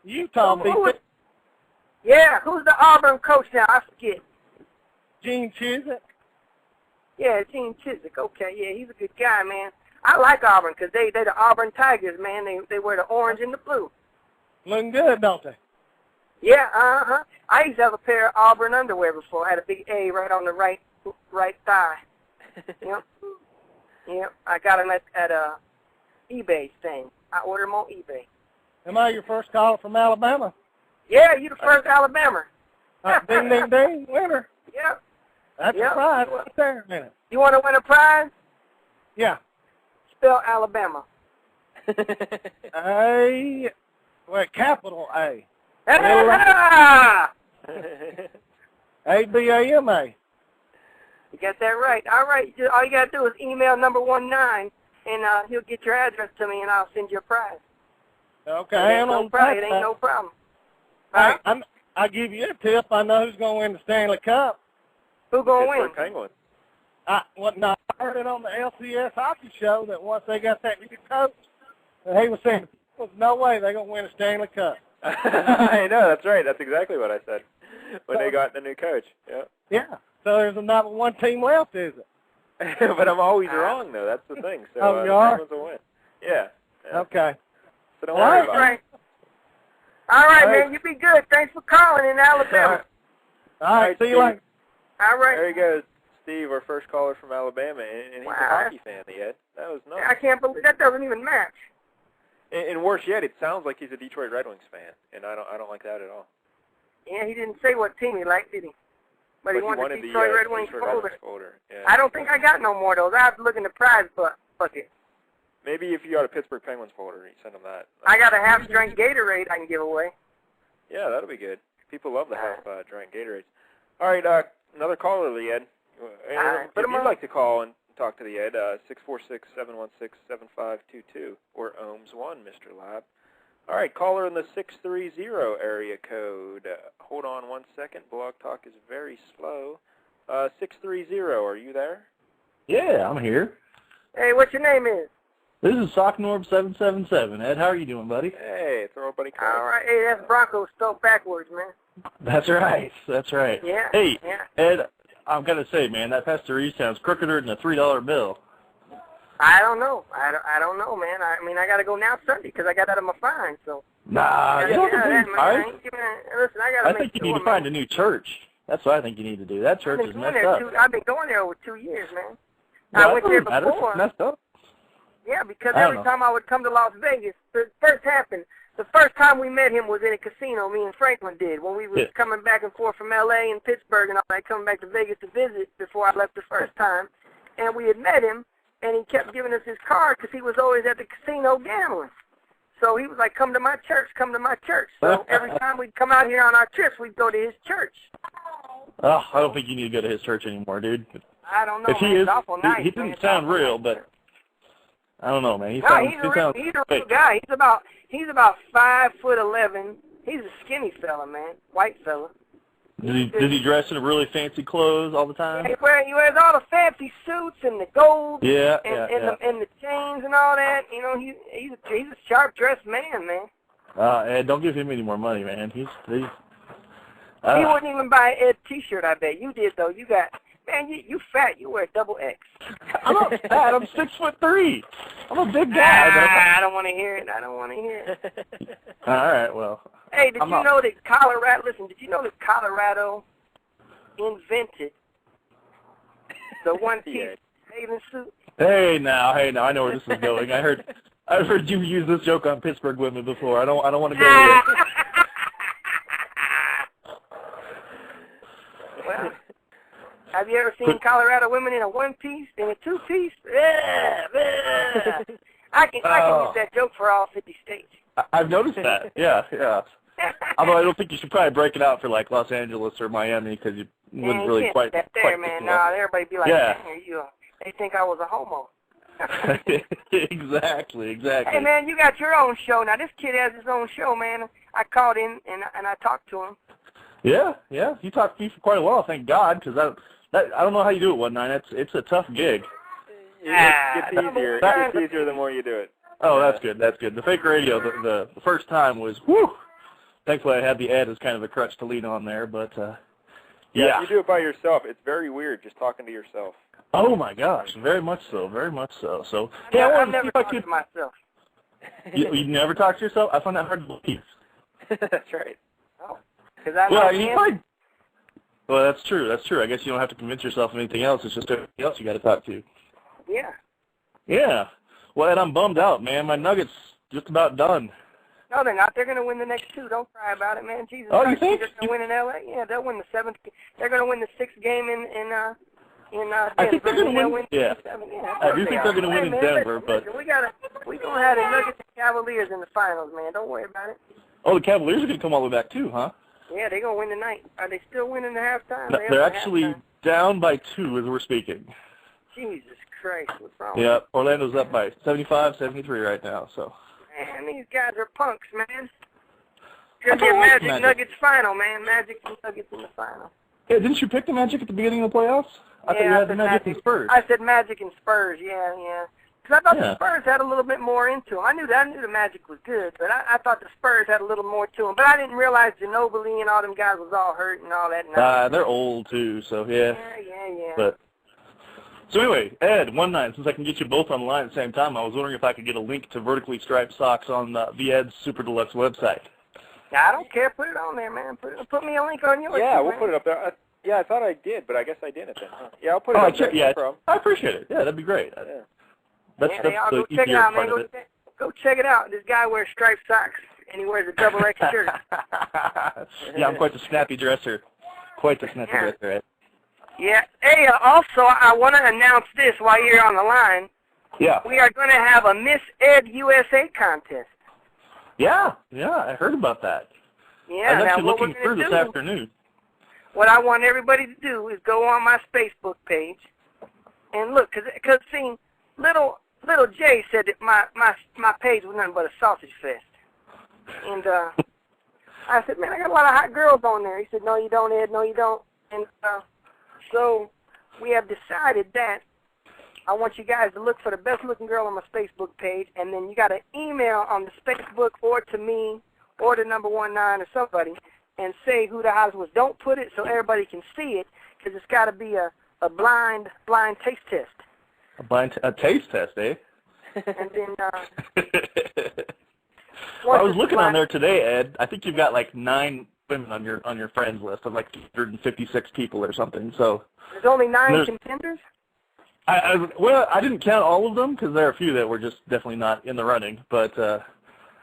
You told me. Yeah, who's the Auburn coach now? I forget. Gene Chizik. Yeah, Gene Chizik. Okay, yeah, he's a good guy, man. I like Auburn because they're the Auburn Tigers, man. They wear the orange and the blue. Looking good, don't they? Yeah, uh-huh. I used to have a pair of Auburn underwear before. I had a big A right on the right thigh. Yep. Yep. I got them at a eBay thing. I ordered them on eBay. Am I your first caller from Alabama? Yeah, you the first Alabama. Ding, ding, ding, winner. Yep. That's a prize right there, minute. You want to win a prize? Yeah. Spell Alabama. Capital A. Ah! A-B-A-M-A. You got that right. All right. All you got to do is email number 19, and he'll get your address to me, and I'll send you a prize. Okay, It ain't no problem. Hey, I'll give you a tip. I know who's going to win the Stanley Cup. Who going to win? Pittsburgh Penguins. I heard it on the LCS hockey show that once they got that new coach, that he was saying, there's no way they're going to win a Stanley Cup. I know, that's right. That's exactly what I said when they got the new coach. Yeah. Yeah. So there's not one team left, is it? But I'm always wrong, though. That's the thing. So you the are? Penguins will win. Yeah. Okay. So don't worry about it. All right, man. You be good. Thanks for calling in Alabama. All right. See you later. All right. There he goes. Steve, our first caller from Alabama, and he's a hockey fan, Ed. That was nuts. I can't believe that doesn't even match. And worse yet, it sounds like he's a Detroit Red Wings fan, and I don't like that at all. Yeah, he didn't say what team he liked, did he? But he wanted the Detroit Red Wings folder. Yeah. I don't think I got no more of those. I have to look in the prize bucket. Maybe if you got a Pittsburgh Penguins folder, you send them that. I got a half-strength Gatorade I can give away. Yeah, that'll be good. People love the half-drink Gatorades. All right, another caller, Ed. If you'd like to call and talk to the Ed, 646-716-7522 or Ohms1, Mr. Lab. All right, caller in the 630 area code. Hold on 1 second. Blog Talk is very slow. 630, are you there? Yeah, I'm here. Hey, what's your name is? This is Socknorb777. Ed, how are you doing, buddy? Hey, it's our old buddy. All right. Hey, that's Broncos spelled backwards, man. That's right. That's right. Yeah. Hey, yeah. Ed, I've got to say, man, that Pastor Reeves sounds crookeder than a $3 bill. I don't know. I don't know, man. I mean, I got to go now Sunday because I got out of my fine, so. Nah, you don't have to be fine. Listen, I think you need to find a new church. That's what I think you need to do. That church is messed up. I've been going there over 2 years, man. Well, I went there before. It's messed up. Yeah, because every time I would come to Las Vegas, the first time we met him was in a casino, me and Franklin did, when we were coming back and forth from L.A. and Pittsburgh and all that, coming back to Vegas to visit before I left the first time. And we had met him, and he kept giving us his card because he was always at the casino gambling. So he was like, come to my church, come to my church. So every time we'd come out here on our trips, we'd go to his church. Oh, I don't think you need to go to his church anymore, dude. I don't know, if he is, awful nice. He didn't sound real, but I don't know, man. He's a real guy. He's about 5'11". He's a skinny fella, man, white fella. Does he dress in really fancy clothes all the time? He wears all the fancy suits and the gold and the chains and all that. You know, he's a sharp dressed man, man. Ed, don't give him any more money, man. He wouldn't even buy an Ed T-shirt. I bet you did though. You got. Man, you fat. You wear double X. I'm not fat. I'm 6'3". I'm a big guy. I don't want to hear it. I don't want to hear it. All right, well. Hey, did you know that Colorado? Listen, did you know that Colorado invented the one-piece bathing suit? Hey now, I know where this is going. I've heard you use this joke on Pittsburgh women before. I don't want to go there. Well. Have you ever seen Colorado women in a one-piece, in a two-piece? I can use that joke for all 50 states. I've noticed that. Yeah. Although I don't think you should probably break it out for like Los Angeles or Miami because you wouldn't really quite. That there, man. No, everybody be like, they think I was a homo. Exactly. Hey, man, you got your own show now. This kid has his own show, man. I called in and I talked to him. Yeah. You talked to me for quite a while, thank God, because I don't know how you do it one night. It's a tough gig. It's easier. It's easier the more you do it. Oh, that's good. The fake radio, the first time was, whew. Thankfully, I had the Ed as kind of a crutch to lean on there, but, yeah. If you do it by yourself, it's very weird just talking to yourself. Oh, my gosh. Very much so. So, I've never talked to myself. You never talk to yourself? I find that hard to believe. That's right. Oh. Well, that's true. I guess you don't have to convince yourself of anything else. It's just everything else you got to talk to. Yeah. Well, Ed, I'm bummed out, man. My Nuggets just about done. No, they're not. They're going to win the next two. Don't cry about it, man. Jesus Christ. You think? They're going to win in L.A.? Yeah, they'll win the seventh. They're going to win the sixth game in Denver. I think they're going to win. Yeah. I do think they're going to win in Denver, but we're going to have the Nuggets and Cavaliers in the finals, man. Don't worry about it. Oh, the Cavaliers are going to come all the way back too, huh? Yeah, they're going to win tonight. Are they still winning the halftime? No, they're actually down by 2 as we're speaking. Jesus Christ, what's wrong? Yeah, Orlando's up by 75-73 right now. So. Man, these guys are punks, man. It's gonna be a Magic Nuggets final, man. Magic and Nuggets in the final. Yeah, didn't you pick the Magic at the beginning of the playoffs? I thought you had the Magic and Spurs. I said Magic and Spurs, yeah. Because I thought the Spurs had a little bit more into them. I knew the Magic was good, but I thought the Spurs had a little more to them. But I didn't realize Ginobili and all them guys was all hurt and all that. They're old, too, so yeah. Yeah. But so anyway, Ed, 1-9, since I can get you both on the line at the same time, I was wondering if I could get a link to vertically striped socks on the Ed's Super Deluxe website. Yeah, I don't care. Put it on there, man. Put me a link on yours. Yeah, too, we'll man. put it up there. Yeah, I thought I did, but I guess I didn't then. Huh? Yeah, I'll put it up there. Yeah, No problem. I appreciate it. Yeah, that'd be great. Yeah. That's Go check it easier out, part man. of it. Go check it out. This guy wears striped socks, and he wears a double-X shirt. Yeah, I'm quite the snappy dresser. Quite the snappy dresser, Ed. Yeah. Hey, also, I want to announce this while you're on the line. Yeah. We are going to have a Miss Ed USA contest. Yeah, I heard about that. Yeah. I was actually now, what looking through this afternoon. What I want everybody to do is go on my Facebook page and look, because see, little Jay said that my page was nothing but a sausage fest, and I said, man, I got a lot of hot girls on there. He said, no, you don't, Ed, no, you don't, and so we have decided that I want you guys to look for the best looking girl on my Facebook page, and then you got to email on the Facebook or to me or the number 19 or somebody, and say who the house was. Don't put it so everybody can see it, because it's got to be a blind taste test. A taste test, eh? And then I was looking on there today, Ed. I think you've got like 9 women on your friends list of like 256 people or something. So there's only 9 contenders. I didn't count all of them because there are a few that were just definitely not in the running. But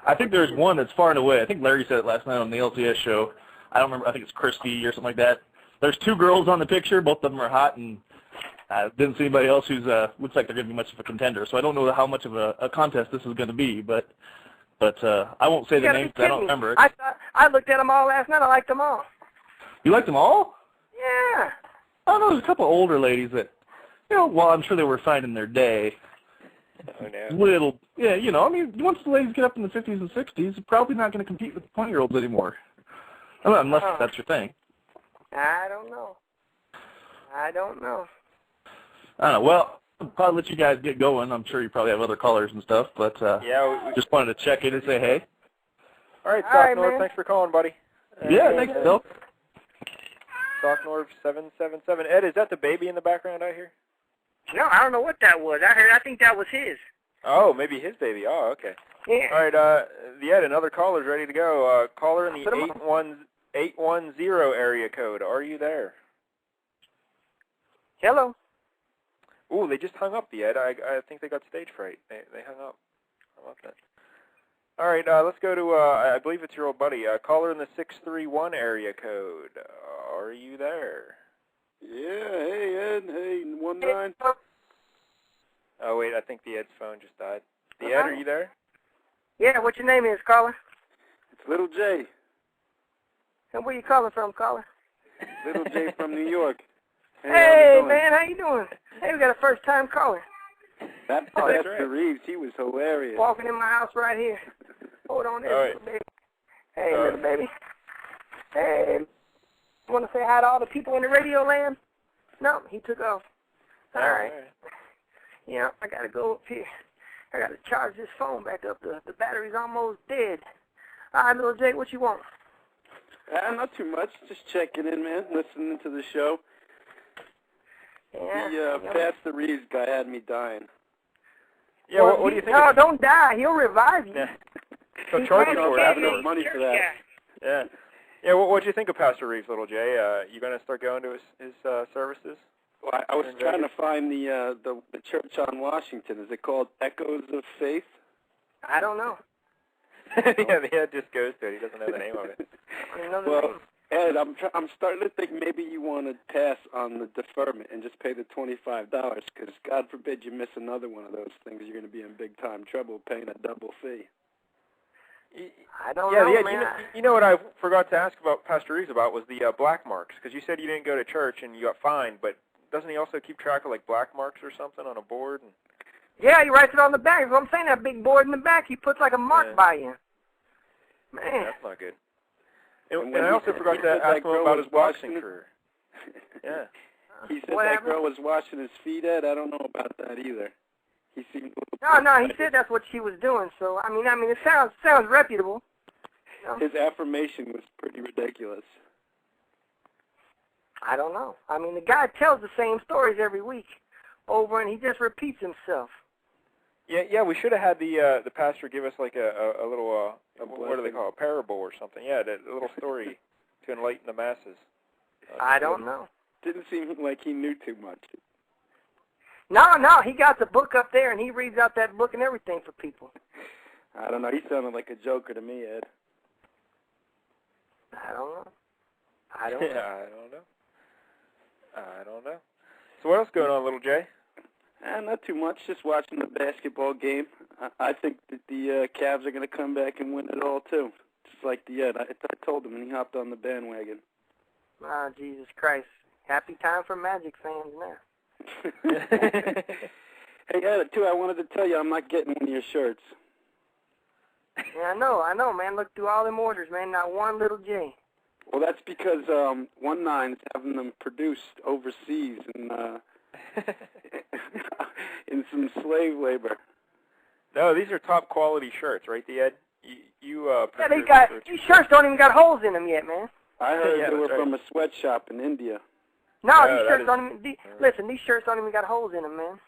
I think there's one that's far and away. I think Larry said it last night on the LCS show. I don't remember. I think it's Christy or something like that. There's 2 girls on the picture. Both of them are hot, and I didn't see anybody else who's looks like they're going to be much of a contender. So I don't know how much of a contest this is going to be, but I won't say the names because I don't remember it. I looked at them all last night. I liked them all. You liked them all? Yeah. I don't know. There's a couple older ladies that, well, I'm sure they were fine in their day. Oh, no. I mean, once the ladies get up in the 50s and 60s, they're probably not going to compete with the 20-year-olds anymore. Unless that's your thing. I don't know. I don't know. Well, I'll probably let you guys get going. I'm sure you probably have other callers and stuff, but yeah, we just wanted to check in and say hey. All right, Sock North, thanks for calling, buddy. Thanks, Bill. Sock North 777. Ed, is that the baby in the background I hear? No, I don't know what that was. I think that was his. Oh, maybe his baby. Oh, okay. Yeah. All right, Ed, another caller's ready to go. Caller in the 810 area code. Are you there? Hello. Ooh, they just hung up, the Ed. I think they got stage fright. They hung up. I love that. All right, let's go to, I believe it's your old buddy. Caller in the 631 area code. Are you there? Yeah, hey, Ed. Hey, 19. Oh, wait, I think the Ed's phone just died. The Ed, are you there? Yeah, what your name is, caller? It's Little J. And where you calling from, caller? Little J from New York. Hey man, how you doing? Hey, we got a first-time caller. That's Pastor Reeves. He was hilarious. Walking in my house right here. Hold on there, little baby. Hey, little baby. Hey, you want to say hi to all the people in the radio land? No, he took off. All right. Yeah, I got to go up here. I got to charge this phone back up. The battery's almost dead. All right, little Jake, what you want? Not too much. Just checking in, man. Listening to the show. Yeah. Pastor Reeves guy had me dying. Yeah, what do you think? No, don't die. He'll revive you. Yeah. So charge him for it. I have enough money for that. Yeah. Yeah, what do you think of Pastor Reeves, little Jay? You going to start going to his services? Well, I was trying to find the church on Washington. Is it called Echoes of Faith? I don't know. Yeah, the Ed just goes to it. He doesn't know the name of it. Well, Ed, I'm starting to think maybe you want to pass on the deferment and just pay the $25, because God forbid you miss another one of those things. You're going to be in big time trouble paying a double fee. I don't know, man. You know what I forgot to ask about Pastor Reeves about was the black marks, because you said you didn't go to church and you got fined, but doesn't he also keep track of like black marks or something on a board? And... Yeah, he writes it on the back. That's what I'm saying, that big board in the back, he puts like a mark by you. Man. Yeah, that's not good. And I also forgot to ask him about his boxing career. Yeah. He said that girl was washing his feet, Ed. I don't know about that either. He seemed No, he said that's what she was doing. So I mean, it sounds reputable. You know? His affirmation was pretty ridiculous. I don't know. I mean, the guy tells the same stories every week over, and he just repeats himself. Yeah. We should have had the pastor give us like a little what do they call it, a parable or something? Yeah, a little story to enlighten the masses. I don't know. Didn't seem like he knew too much. No, he got the book up there, and he reads out that book and everything for people. I don't know. He sounded like a joker to me, Ed. I don't know. I don't know. So what else going on, little Jay? Not too much. Just watching the basketball game. I think that the Cavs are going to come back and win it all, too. Just like the Ed. I told him, and he hopped on the bandwagon. Oh, Jesus Christ. Happy time for Magic fans now. Hey, Ed, too, I wanted to tell you I'm not getting one of your shirts. Yeah, I know, man. Look through all them orders, man. Not one little J. Well, that's because 1-9 is having them produced overseas and in some slave labor. No, these are top quality shirts, right, Ed? Yeah, these shirts don't even got holes in them yet, man. I heard they were from a sweatshop in India. No, these shirts don't even. Listen, these shirts don't even got holes in them, man.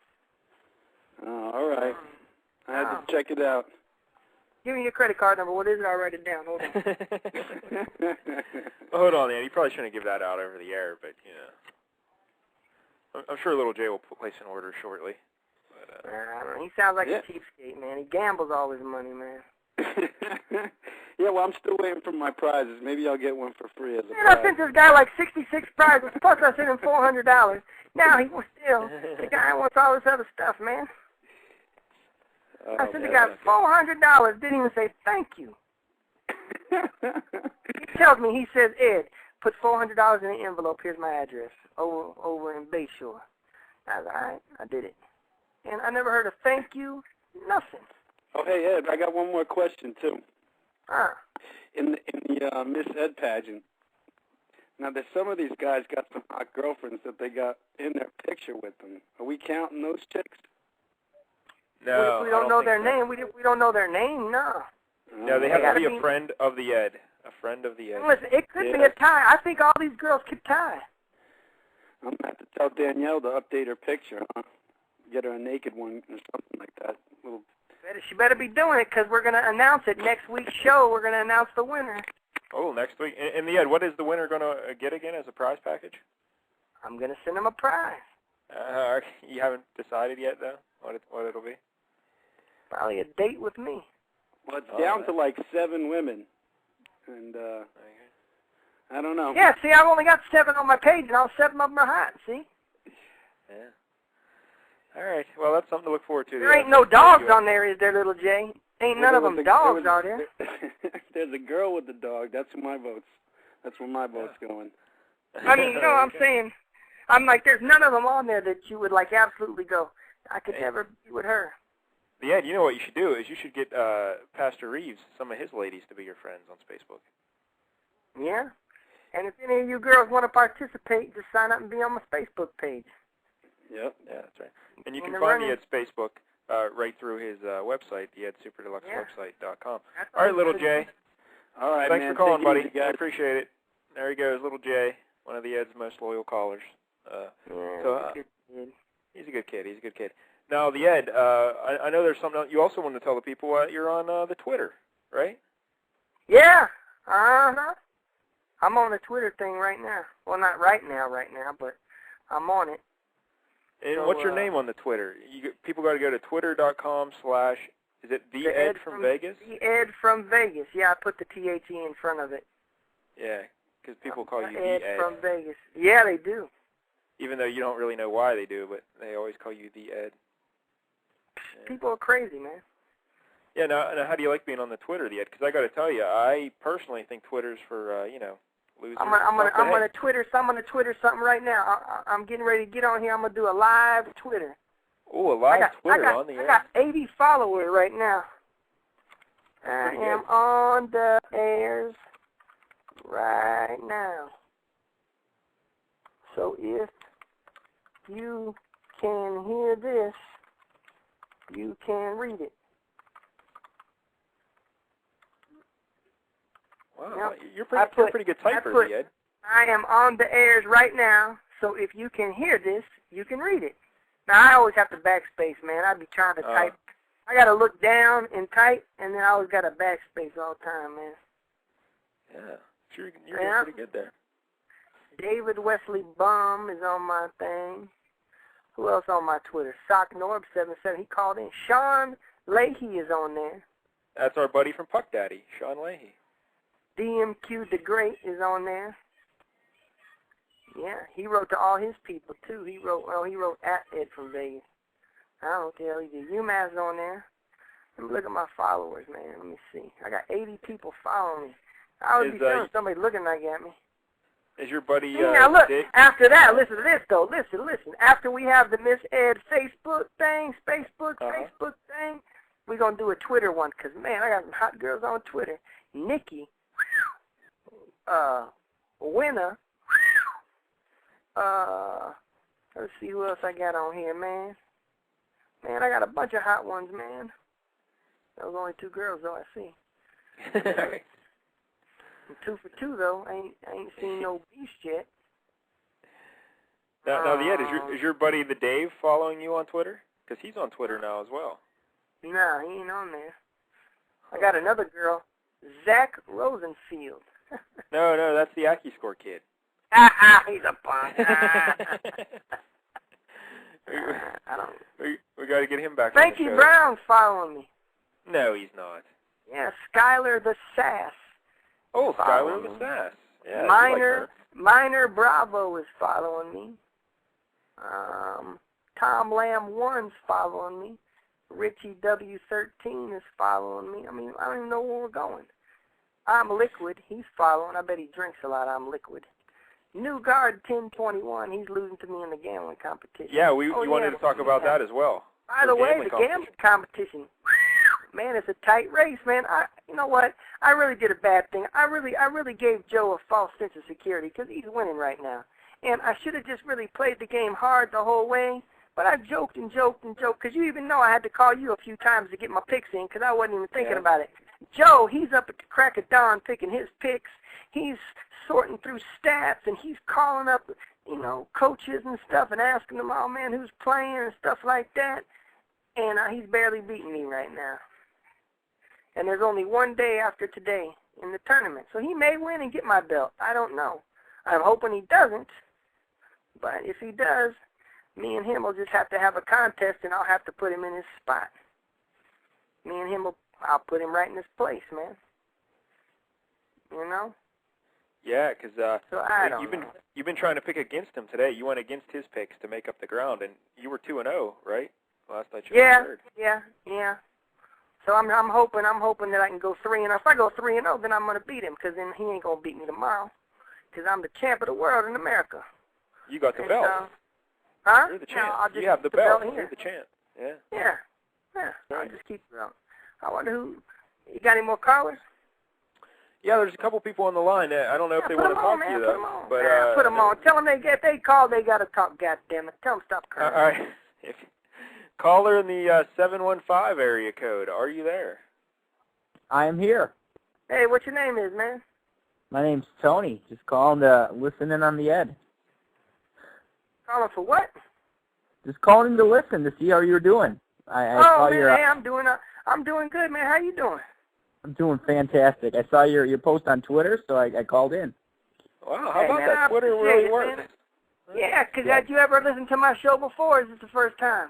Oh, all right. I had to check it out. Give me your credit card number. What is it? I'll write it down. Hold on. Hold on, Ed. You probably shouldn't give that out over the air, but I'm sure little Jay will place an order shortly. But, I don't know. He sounds like a cheapskate, man. He gambles all his money, man. Yeah, well, I'm still waiting for my prizes. Maybe I'll get one for free as a prize. I sent this guy like 66 prizes, plus I sent him $400. Now he was still, the guy wants all this other stuff, man. I sent the guy $400, didn't even say thank you. He tells me, he says, Ed, put $400 in the envelope, here's my address, over in Bayshore. I was all right, I did it. And I never heard a thank you, nothing. Oh, hey, Ed, I got one more question, too. In the Miss Ed pageant, now there's some of these guys got some hot girlfriends that they got in their picture with them. Are we counting those chicks? No, we don't know their name. We don't know their name, no. No, they have to be a friend of the Ed. A friend of the Ed. Listen, it could be a tie. I think all these girls could tie. I'm going to have to tell Danielle to update her picture, huh? Get her a naked one or something like that. She better be doing it, because we're going to announce it next week's show. We're going to announce the winner. Oh, next week. And the Ed, what is the winner going to get again as a prize package? I'm going to send him a prize. You haven't decided yet, though, what it'll be? Probably a date with me. Well, it's down to like 7 women. And, I don't know. Yeah, see, I've only got 7 on my page, and all 7 of them are hot, see? Yeah. All right. Well, that's something to look forward to. There ain't no dogs on there, is there, little Jay? Ain't none of them dogs, are there? There's a girl with the dog. That's where my vote's going. I mean, you know what I'm saying? I'm like, there's none of them on there that you would, like, absolutely go, I could never be with her. Yeah, you know what you should do is you should get Pastor Reeves, some of his ladies, to be your friends on Facebook. Yeah? And if any of you girls want to participate, just sign up and be on my Facebook page. Yep. Yeah, that's right. And you can find the Ed's Facebook right through his website, the EdSuperDeluxeWebsite.com. All right, little Jay. All right, Thanks man. for calling, buddy. I appreciate it. There he goes, little Jay, one of the Ed's most loyal callers. He's a good kid. He's a good kid. Now, the Ed, I know there's something else. You also want to tell the people you're on the Twitter, right? Yeah. Uh-huh. I'm on the Twitter thing right now. Well, not right now, but I'm on it. And so, what's your name on the Twitter? People got to go to twitter.com/ is it the Ed from Vegas? The Ed from Vegas. Yeah, I put the THE in front of it. Yeah, because people call you the Ed Ed. from Vegas. Yeah, they do. Even though you don't really know why they do, but they always call you the Ed. People are crazy, man. Yeah, now how do you like being on the Twitter yet? Because I got to tell you, I personally think Twitter's for, losers. I'm gonna Twitter something right now. I'm getting ready to get on here. I'm gonna do a live Twitter. Oh, a live Twitter on the air. I got 80 followers right now. I am on the airs right now. So if you can hear this, you can read it. Wow, you're a pretty good typer, Ed. I am on the airs right now, so if you can hear this, you can read it. Now, I always have to backspace, man. I'd be trying to type. I got to look down and type, and then I always got to backspace all the time, man. Yeah, you're doing pretty good there. David Wesley Bum is on my thing. Who else on my Twitter? SockNorb77, he called in. Sean Leahy is on there. That's our buddy from Puck Daddy, Sean Leahy. DMQ the Great is on there. Yeah, he wrote to all his people, too. He wrote at Ed from Vegas. I don't know what the hell he did. UMass on there. Let me look at my followers, man. Let me see. I got 80 people following me. I would be feeling somebody looking like at me. Is your buddy now look, Dick? After that, listen to this, though. Listen. After we have the Miss Ed Facebook thing, we're going to do a Twitter one because, man, I got some hot girls on Twitter. Nikki, Winner, let's see who else I got on here, man. Man, I got a bunch of hot ones, man. Those only 2 girls, though, I see. 2 for 2, though. I ain't seen no beast yet. Now, Ed, is your buddy the Dave following you on Twitter? Because he's on Twitter now as well. Nah, he ain't on there. I got another girl, Zach Rosenfield. No, that's the Aki Score kid. He's a punk. We got to get him back. Frankie on the show. Brown's following me. No, he's not. Yeah, Skylar the Sass. Oh, Skylar the Sass. Yeah, Minor Bravo is following me. Tom Lamb 1's following me. Richie W13 is following me. I mean, I don't even know where we're going. I'm Liquid. He's following. I bet he drinks a lot. I'm Liquid. New Guard 1021. He's losing to me in the gambling competition. Yeah, you wanted to talk about that as well. By the way, the gambling competition. Man, it's a tight race, man. You know what? I really did a bad thing. I really gave Joe a false sense of security because he's winning right now. And I should have just really played the game hard the whole way. But I joked because you even know I had to call you a few times to get my picks in because I wasn't even thinking about it. Joe, he's up at the crack of dawn picking his picks. He's sorting through stats, and he's calling up, coaches and stuff and asking them, oh, man, who's playing and stuff like that. And he's barely beating me right now. And there's only one day after today in the tournament. So he may win and get my belt. I don't know. I'm hoping he doesn't. But if he does, me and him will just have to have a contest, and I'll have to put him in his spot. Me and him I'll put him right in his place, man. You know? Yeah, because so you've been trying to pick against him today. You went against his picks to make up the ground, and you were 2-0, right? Last I checked. Yeah. So I'm hoping that I can go 3-0. If I go 3-0, then I'm gonna beat him, because then he ain't gonna beat me tomorrow, because I'm the champ of the world in America. You got the belt. Huh? You're the champ. No, you have the belt. You're the champ. Yeah. Yeah. I'll just keep it out. I wonder who. You got any more callers? Yeah, there's a couple people on the line. I don't know if they want to talk to you, though. Put them on. Tell them if they call, they got to talk, goddammit. Tell them stop crying. All right. Caller in the 715 area code. Are you there? I am here. Hey, what's your name is, man? My name's Tony. Just calling to listen in on the Ed. Calling for what? Just calling to listen to see how you're doing. I saw man, your, hey, I'm doing good, man. How you doing? I'm doing fantastic. I saw your post on Twitter, so I called in. Wow, how about that? Twitter really works. Man. Yeah, because had you ever listened to my show before, or is this the first time?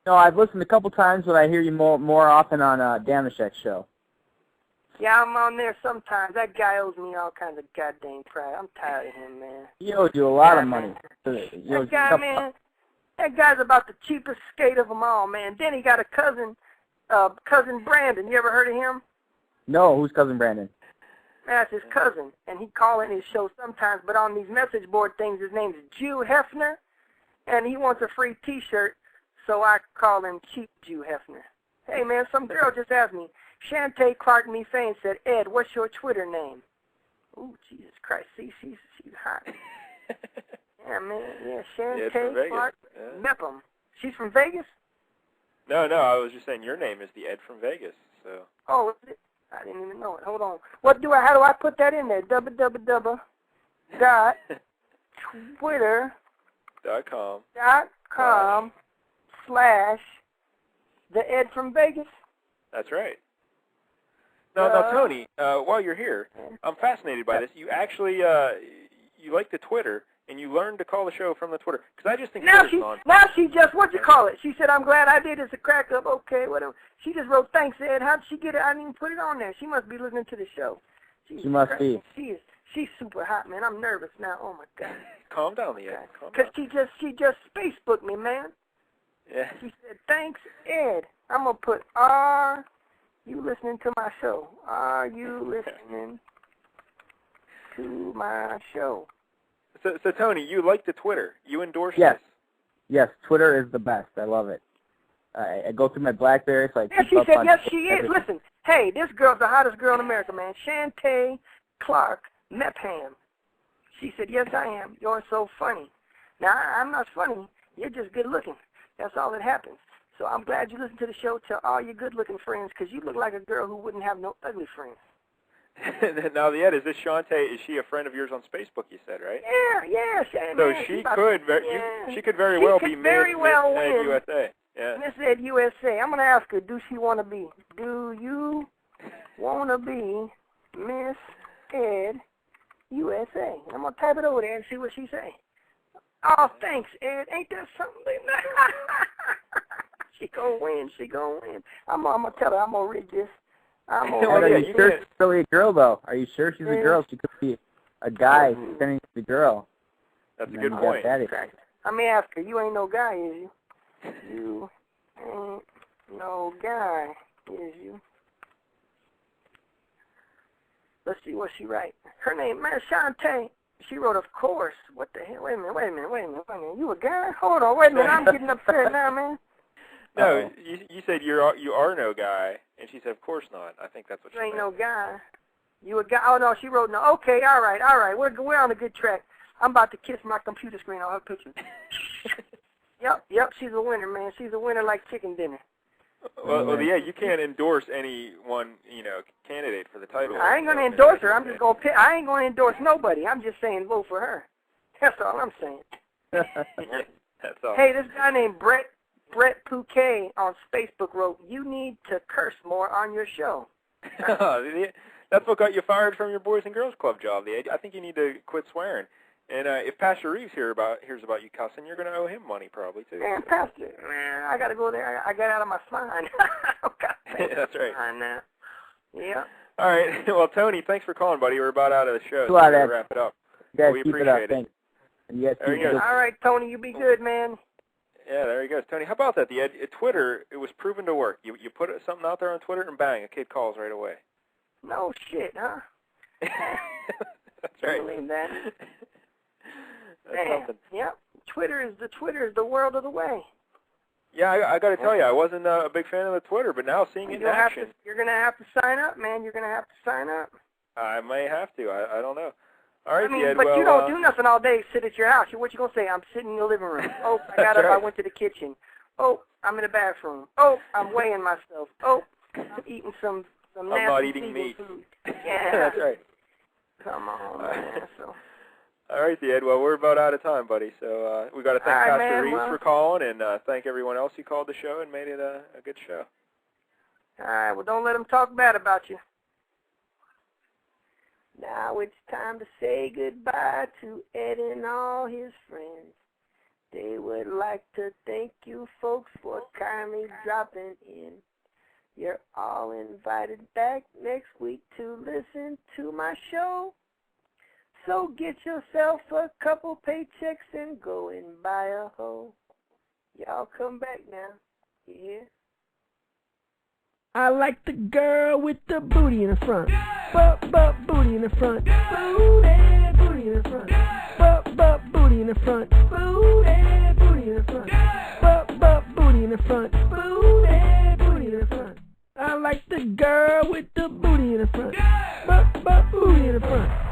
No, I've listened a couple times, but I hear you more often on Damashek's show. Yeah, I'm on there sometimes. That guy owes me all kinds of goddamn pride. I'm tired of him, man. He owes you a lot of money. That guy, man, that guy's about the cheapest skate of them all, man. Then he got a cousin, Cousin Brandon. You ever heard of him? No, who's Cousin Brandon? That's his cousin, and he call in his show sometimes, but on these message board things, his name's Jew Hefner, and he wants a free T-shirt, so I call him Cheap Jew Hefner. Hey, man, some girl just asked me, Shantae Clark Me Fane said, Ed, what's your Twitter name? Ooh, Jesus Christ, see, she's hot. Yeah, man, yeah, Shantae Clark Mepham. She's from Vegas? No, I was just saying your name is the Ed from Vegas, so. Oh, is it? I didn't even know it. Hold on. How do I put that in there? www.twitter.com/the Ed from Vegas. That's right. Now, Tony, while you're here, I'm fascinated by this. You actually, you like the Twitter, and you learned to call the show from the Twitter. Because I just think Twitter's on. Now she just, she said, I'm glad I did. It's a crack up. Okay, whatever. She just wrote, thanks, Ed. How did she get it? I didn't even put it on there. She must be listening to the show. She must be. She's super hot, man. I'm nervous now. Oh, my God. Calm down, Ed. Because she just Facebooked me, man. Yeah. She said, thanks, Ed. I'm going to put, are you listening to my show? Are you listening to my show? So Tony, you like the Twitter. You endorse this? Yes. Yes, Twitter is the best. I love it. I go through my BlackBerry, so I keep she said, yes, she is. Listen, hey, this girl's the hottest girl in America, man. Shantae Clark Mepham. She said, yes, I am. You're so funny. Now, I'm not funny. You're just good looking. That's all that happens. So I'm glad you listen to the show. Tell all your good-looking friends, because you look like a girl who wouldn't have no ugly friends. Now, the Ed, is this Shantae? Is she a friend of yours on Facebook? You said, right? Yeah. So she could very well be Miss Ed USA. Yeah. Miss Ed USA. I'm gonna ask her, do she want to be? Do you want to be Miss Ed USA? I'm gonna type it over there and see what she say. Oh, thanks, Ed. Ain't that something? She gonna win. I'm gonna tell her. I'm gonna read this. Are you sure she's really a girl, though? Are you sure she's a girl? She could be a guy pretending to be a girl. That's a good point. Let me ask her. You ain't no guy, is you? You ain't no guy, is you? Let's see what she write. Her name, man, Shantae. She wrote, of course. What the hell? Wait a minute. You a guy? Hold on. Wait a minute. I'm getting upset now, man. No, you said you are no guy, and she said, of course not. I think that's what she said. You ain't no guy. You a guy? Oh, no, she wrote no. Okay, all right. We're on a good track. I'm about to kiss my computer screen on her picture. Yep, she's a winner, man. She's a winner like chicken dinner. Well, yeah, you can't endorse any one, candidate for the title. I ain't going to endorse her. I'm just going to pick. I ain't going to endorse nobody. I'm just saying vote for her. That's all I'm saying. That's all. Hey, this guy named Brett Pouquet on Facebook wrote, you need to curse more on your show. That's what got you fired from your Boys and Girls Club job. I think you need to quit swearing. And if Pastor Reeves hears about you cussing, you're going to owe him money probably, too. Man, Pastor, I got to go there. I got out of my spine. That's right. Now. Yeah. All right. Well, Tony, thanks for calling, buddy. We're about out of the show. So we're going to wrap it up. You guys we keep appreciate it up. Thanks. And you guys there keep it up. All right, Tony, you be good, man. Yeah, there he goes. Tony, how about that? Twitter, it was proven to work. You put something out there on Twitter, and bang, a kid calls right away. No shit, huh? That's right. I believe that. That's something. Yep. Twitter is the world of the way. Yeah, I got to tell you, I wasn't a big fan of the Twitter, but now seeing it in action. You're going to have to sign up, man. You're going to have to sign up. I may have to. I don't know. All right, Ed, but you don't do nothing all day. Sit at your house. What you going to say? I'm sitting in the living room. Oh, I got up. Right. I went to the kitchen. Oh, I'm in the bathroom. Oh, I'm weighing myself. Oh, I'm eating some I'm nasty not eating meat. Food. Yeah. That's right. Come on, man. All right, Ed. Well, we're about out of time, buddy. So we got to thank Pastor Reeves for calling, and thank everyone else who called the show and made it a good show. All right. Well, don't let them talk bad about you. Now it's time to say goodbye to Ed and all his friends. They would like to thank you folks for kindly dropping in. You're all invited back next week to listen to my show. So get yourself a couple paychecks and go and buy a hoe. Y'all come back now. You hear? I like the girl with the booty in the front. Booty in the front. Booty in the front. Booty in the front. Booty in the front. Booty in the front. Booty in the front. I like the girl with the booty in the front. Booty in the front.